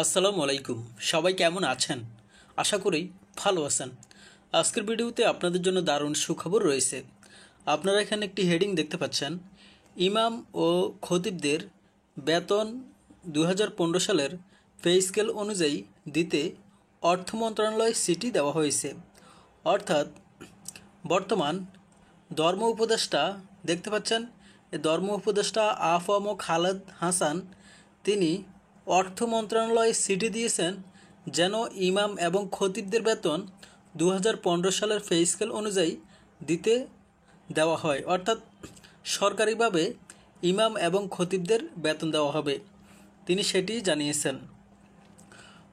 আসসালামু আলাইকুম। সবাই কেমন আছেন? আশা করি ভালো আছেন। আজকের ভিডিওতে আপনাদের জন্য দারুণ সুখবর রয়েছে। আপনারা এখানে একটি হেডিং দেখতে পাচ্ছেন, ইমাম ও খতিবদের বেতন 2015 সালের পে স্কেল অনুযায়ী দিতে অর্থ মন্ত্রণালয় চিঠি দেওয়া হয়েছে। অর্থাৎ বর্তমান ধর্ম উপদেষ্টা দেখতে পাচ্ছেন, এই ধর্ম উপদেষ্টা আফম খালেদ হাসান তিনি অর্থ মন্ত্রণালয়ে চিঠি দিয়েছেন যেন ইমাম এবং খতিবদের বেতন 2015 সালের পে স্কেল অনুযায়ী দিতে দেওয়া হয়। অর্থাৎ সরকারিভাবে ইমাম এবং খতিবদের বেতন দেওয়া হবে, তিনি সেটি জানিয়েছেন।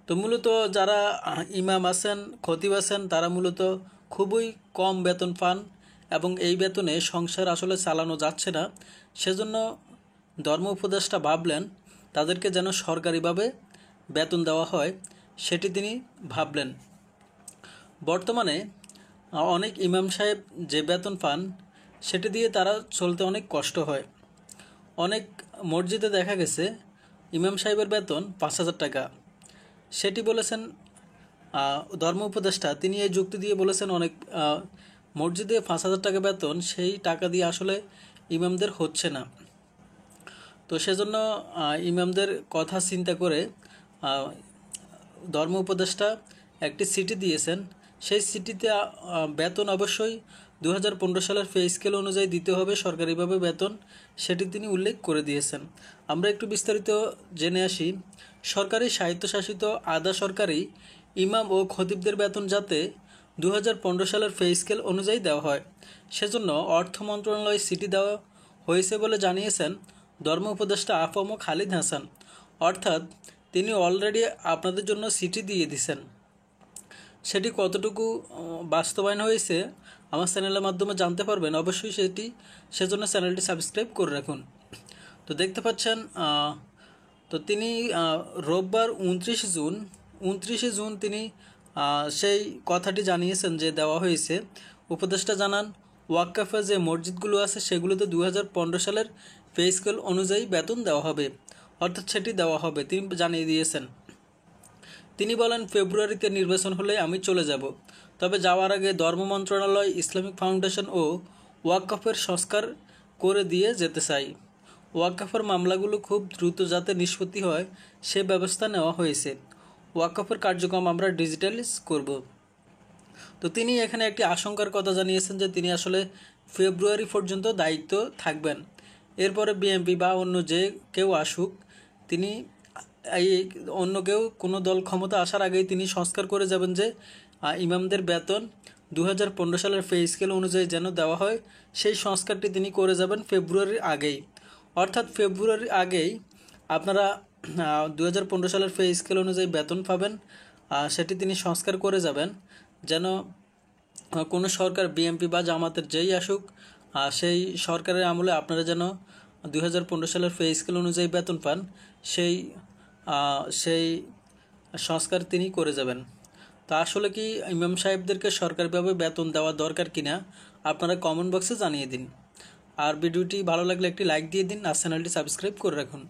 তো মূলত যারা ইমাম আছেন, খতিব আছেন, তারা মূলত খুবই কম বেতন পান এবং এই বেতনে সংসার আসলে চালানো যাচ্ছে না। সেজন্য ধর্ম উপদেষ্টা ভাবলেন তাদেরকে যেন সরকারিভাবে বেতন দেওয়া হয়, সেটি তিনি ভাবলেন। বর্তমানে অনেক ইমাম সাহেব যে বেতন পান সেটি দিয়ে তারা চলতে অনেক কষ্ট হয়। অনেক মসজিদে দেখা গেছে ইমাম সাহেবের বেতন 5,000 টাকা। সেটি বলেছেন ধর্ম উপদেষ্টা, তিনি এই যুক্তি দিয়ে বলেছেন অনেক মসজিদে 5,000 টাকা বেতন, সেই টাকা দিয়ে আসলে ইমামদের হচ্ছে না। তো সেজন্য ইমামদের কথা চিন্তা করে ধর্ম উপদেষ্টা একটি চিঠি দিয়েছেন। সেই চিঠিতে বেতন অবশ্যই 2015 সালের পে স্কেল অনুযায়ী দিতে হবে সরকারিভাবে বেতন, সেটি তিনি উল্লেখ করে দিয়েছেন। আমরা একটু বিস্তারিত জেনে আসি। সরকারি স্বায়ত্তশাসিত আধা সরকারি ইমাম ও খতিবদের বেতন যাতে 2015 সালের পে স্কেল অনুযায়ী দেওয়া হয়, সেজন্য অর্থ মন্ত্রণালয়ে চিঠি দেওয়া হয়েছে বলে জানিয়েছেন ধর্ম উপদেষ্টা আফম খালেদ হাসান। অর্থাৎ তিনি অলরেডি আপনাদের জন্য চিঠি দিয়ে দিয়েছেন। সেটি কতটুকু বাস্তবায়ন হয়েছে আমার চ্যানেলের মাধ্যমে জানতে পারবেন অবশ্যই, সেজন্য চ্যানেলটি সাবস্ক্রাইব করে রাখুন। তো দেখতে পাচ্ছেন, তো তিনি রোববার 29 জুন তিনি সেই কথাটি জানিয়েছেন যে দেওয়া হয়েছে। উপদেষ্টা জানান, ওয়াক্কাফে যে মসজিদগুলো আছে সেগুলোতে 2015 সালের পে স্কেল অনুযায়ী বেতন দেওয়া হবে, অর্থাৎ সেটি দেওয়া হবে, তিনি জানিয়ে দিয়েছেন। তিনি বলেন, ফেব্রুয়ারিতে নির্বাচন হলে আমি চলে যাব, তবে যাওয়ার আগে ধর্ম মন্ত্রণালয়, ইসলামিক ফাউন্ডেশন ও ওয়াক্কাফের সংস্কার করে দিয়ে যেতে চাই। ওয়াক্কাফের মামলাগুলো খুব দ্রুত যাতে নিষ্পত্তি হয় সে ব্যবস্থা নেওয়া হয়েছে। ওয়াক্কাফের কার্যক্রম আমরা ডিজিটালাইজ করব। তো তিনি এখানে একটি আশঙ্কার কথা জানিয়েছেন যে তিনি আসলে ফেব্রুয়ারি পর্যন্ত দায়িত্ব থাকবেন। এরপরে বিএনপি বা অন্য যে কেউ আসুক, তিনি অন্য কেউ কোনো দল ক্ষমতা আসার আগেই তিনি সংস্কার করে যাবেন যে ইমামদের বেতন 2015 সালের পে স্কেল অনুযায়ী যেন দেওয়া হয়, সেই সংস্কারটি তিনি করে যাবেন ফেব্রুয়ারির আগেই। অর্থাৎ ফেব্রুয়ারির আগেই আপনারা 2015 সালের পে স্কেল অনুযায়ী বেতন পাবেন, সেটি তিনি সংস্কার করে যাবেন যেন কোনো সরকার বিএনপি বা জামাতের যেই আসুক সেই সরকারের আমলে আপনারা যেন 2015 সালের পে স্কেল অনুযায়ী বেতন পান, সেই সংস্কার তিনি করে যাবেন। তা আসলে কি ইমাম সাহেবদেরকে সরকারিভাবে বেতন দেওয়া দরকার কিনা আপনারা কমেন্ট বক্সে জানিয়ে দিন। আর ভিডিওটি ভালো লাগলে একটি লাইক দিয়ে দিন আর চ্যানেলটি সাবস্ক্রাইব করে রাখুন।